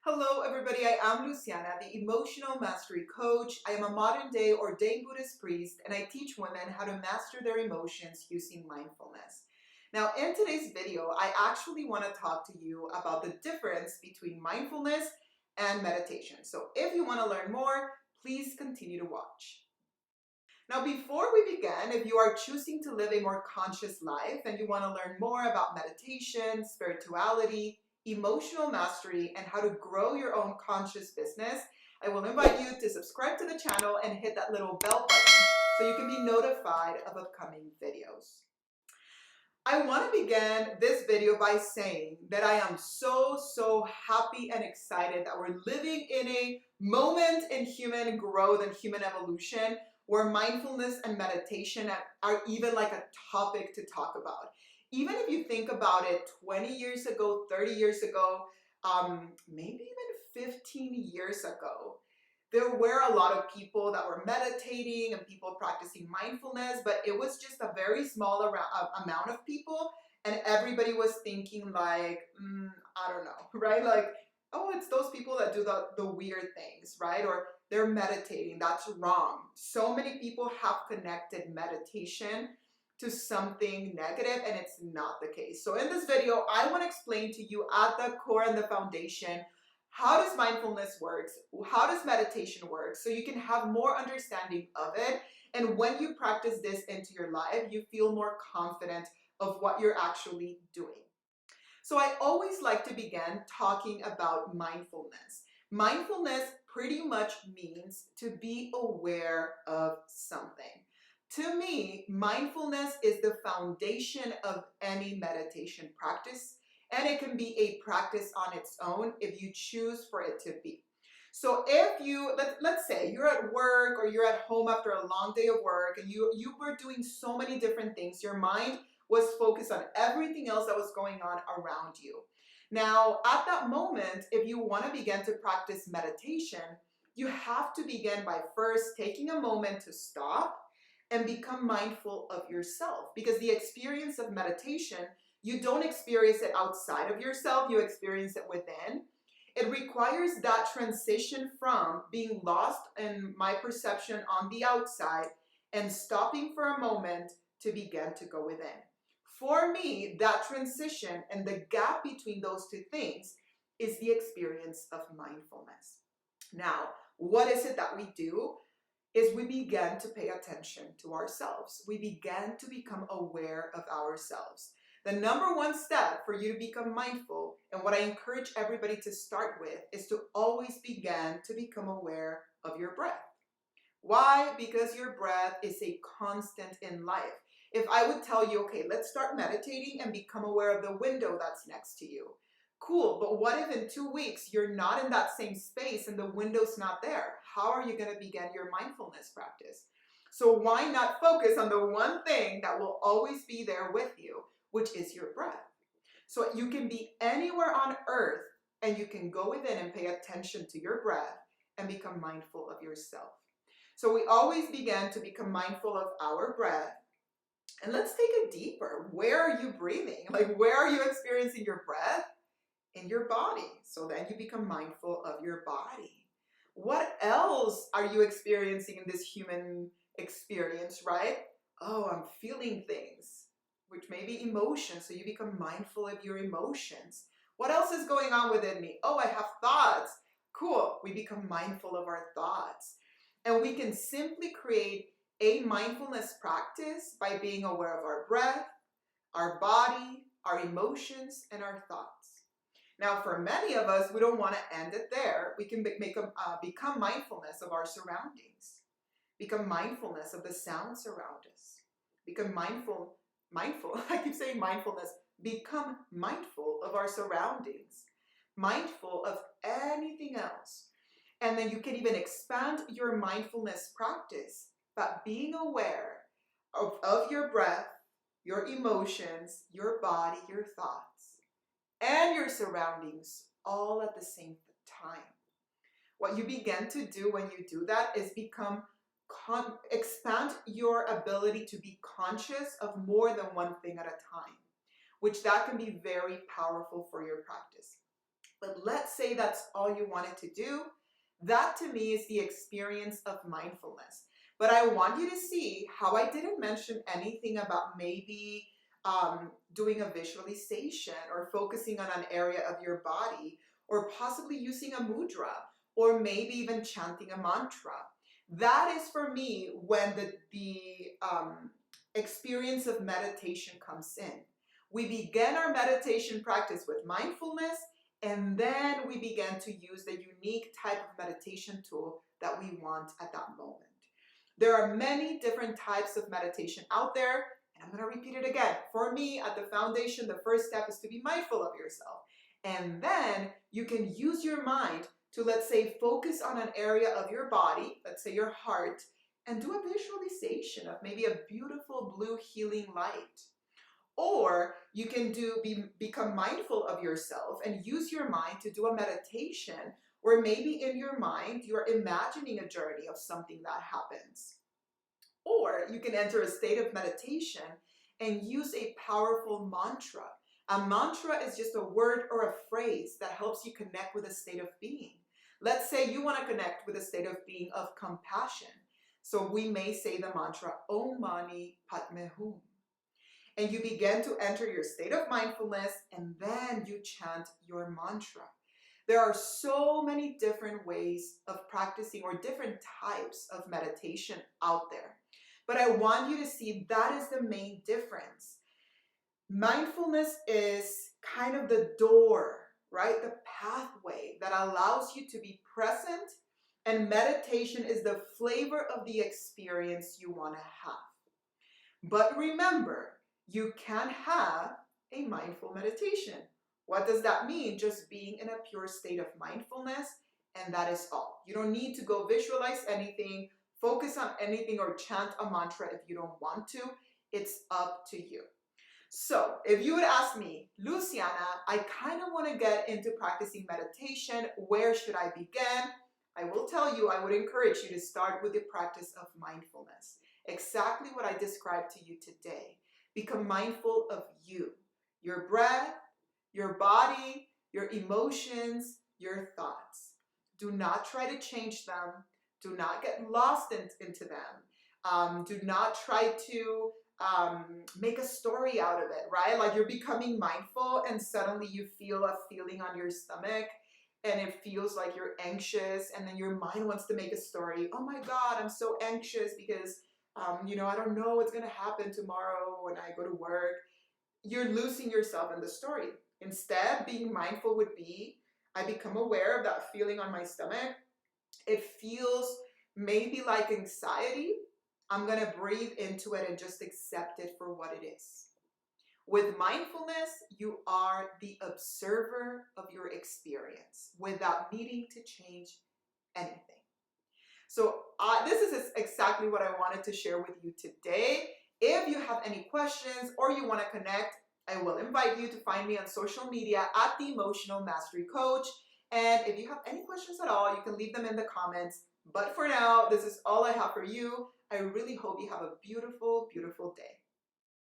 Hello everybody, I am Luciana, the Emotional Mastery Coach. I am a modern day ordained Buddhist priest and I teach women how to master their emotions using mindfulness. Now in today's video, I actually want to talk to you about the difference between mindfulness and meditation. So if you want to learn more, please continue to watch. Now, before we begin, if you are choosing to live a more conscious life and you want to learn more about meditation, spirituality, emotional mastery, and how to grow your own conscious business, I will invite you to subscribe to the channel and hit that little bell button so you can be notified of upcoming videos. I want to begin this video by saying that I am so happy and excited that we're living in a moment in human growth and human evolution where mindfulness and meditation are even like a topic to talk about. Even if you think about it 20 years ago, 30 years ago, maybe even 15 years ago, there were a lot of people that were meditating and people practicing mindfulness, but it was just a very small amount of people, and everybody was thinking like, I don't know, right? Like, oh, it's those people that do the weird things, right? Or they're meditating, that's wrong. So many people have connected meditation to something negative, and it's not the case. So in this video, I want to explain to you at the core and the foundation, how does mindfulness work? How does meditation work? So you can have more understanding of it. And when you practice this into your life, you feel more confident of what you're actually doing. So I always like to begin talking about mindfulness. Mindfulness pretty much means to be aware of something. To me, mindfulness is the foundation of any meditation practice, and it can be a practice on its own if you choose for it to be. So if let's say you're at work or you're at home after a long day of work and you were doing so many different things, your mind was focused on everything else that was going on around you. Now, at that moment, if you want to begin to practice meditation, you have to begin by first taking a moment to stop and become mindful of yourself, because the experience of meditation, you don't experience it outside of yourself, you experience it within. It requires that transition from being lost in my perception on the outside and stopping for a moment to begin to go within. For me, that transition and the gap between those two things is the experience of mindfulness. Now, what is it that we do? Is we begin to pay attention to ourselves. We begin to become aware of ourselves. The number one step for you to become mindful, and what I encourage everybody to start with, is to always begin to become aware of your breath. Why? Because your breath is a constant in life. If I would tell you, okay, let's start meditating and become aware of the window that's next to you. Cool, but what if in 2 weeks you're not in that same space and the window's not there? How are you going to begin your mindfulness practice? So why not focus on the one thing that will always be there with you, which is your breath? So you can be anywhere on earth and you can go within and pay attention to your breath and become mindful of yourself. So we always begin to become mindful of our breath. And let's take it deeper. Where are you breathing? Like, where are you experiencing your breath? In your body. So then you become mindful of your body. What else are you experiencing in this human experience, right? Oh, I'm feeling things, which may be emotions. So you become mindful of your emotions. What else is going on within me? Oh, I have thoughts. Cool. We become mindful of our thoughts. And we can simply create a mindfulness practice by being aware of our breath, our body, our emotions, and our thoughts. Now, for many of us, we don't want to end it there. We can become mindfulness of our surroundings, become mindfulness of the sounds around us, become mindful, I keep saying mindfulness, become mindful of our surroundings, mindful of anything else. And then you can even expand your mindfulness practice by being aware of your breath, your emotions, your body, your thoughts, and your surroundings all at the same time. What you begin to do when you do that is expand your ability to be conscious of more than one thing at a time, which that can be very powerful for your practice. But let's say that's all you wanted to do. That to me is the experience of mindfulness. But I want you to see how I didn't mention anything about maybe doing a visualization or focusing on an area of your body or possibly using a mudra or maybe even chanting a mantra. That is for me when the experience of meditation comes in. We begin our meditation practice with mindfulness, and then we begin to use the unique type of meditation tool that we want at that moment. There are many different types of meditation out there, and I'm going to repeat it again. For me, at the foundation, the first step is to be mindful of yourself. And then you can use your mind to, let's say, focus on an area of your body, let's say your heart, and do a visualization of maybe a beautiful blue healing light. Or you can become mindful of yourself and use your mind to do a meditation where maybe in your mind you're imagining a journey of something that happens. Or you can enter a state of meditation and use a powerful mantra. A mantra is just a word or a phrase that helps you connect with a state of being. Let's say you want to connect with a state of being of compassion. So we may say the mantra Om Mani Padme Hum. And you begin to enter your state of mindfulness, and then you chant your mantra. There are so many different ways of practicing or different types of meditation out there. But I want you to see that is the main difference. Mindfulness is kind of the door, right? The pathway that allows you to be present, and meditation is the flavor of the experience you want to have. But remember, you can have a mindful meditation. What does that mean? Just being in a pure state of mindfulness, and that is all. You don't need to go visualize anything, focus on anything, or chant a mantra if you don't want to. It's up to you. So if you would ask me, Luciana, I kind of want to get into practicing meditation. Where should I begin? I will tell you, I would encourage you to start with the practice of mindfulness. Exactly what I described to you today. Become mindful of you, your breath, your body, your emotions, your thoughts. Do not try to change them. Do not get lost into them. Do not try to make a story out of it, right? Like you're becoming mindful and suddenly you feel a feeling on your stomach and it feels like you're anxious, and then your mind wants to make a story. Oh my God, I'm so anxious because I don't know what's going to happen tomorrow when I go to work. You're losing yourself in the story. Instead, being mindful would be, I become aware of that feeling on my stomach. It feels maybe like anxiety. I'm going to breathe into it and just accept it for what it is. With mindfulness, you are the observer of your experience without needing to change anything. So this is exactly what I wanted to share with you today. If you have any questions or you want to connect, I will invite you to find me on social media at The Emotional Mastery Coach. And if you have any questions at all, you can leave them in the comments. But for now, this is all I have for you. I really hope you have a beautiful, beautiful day.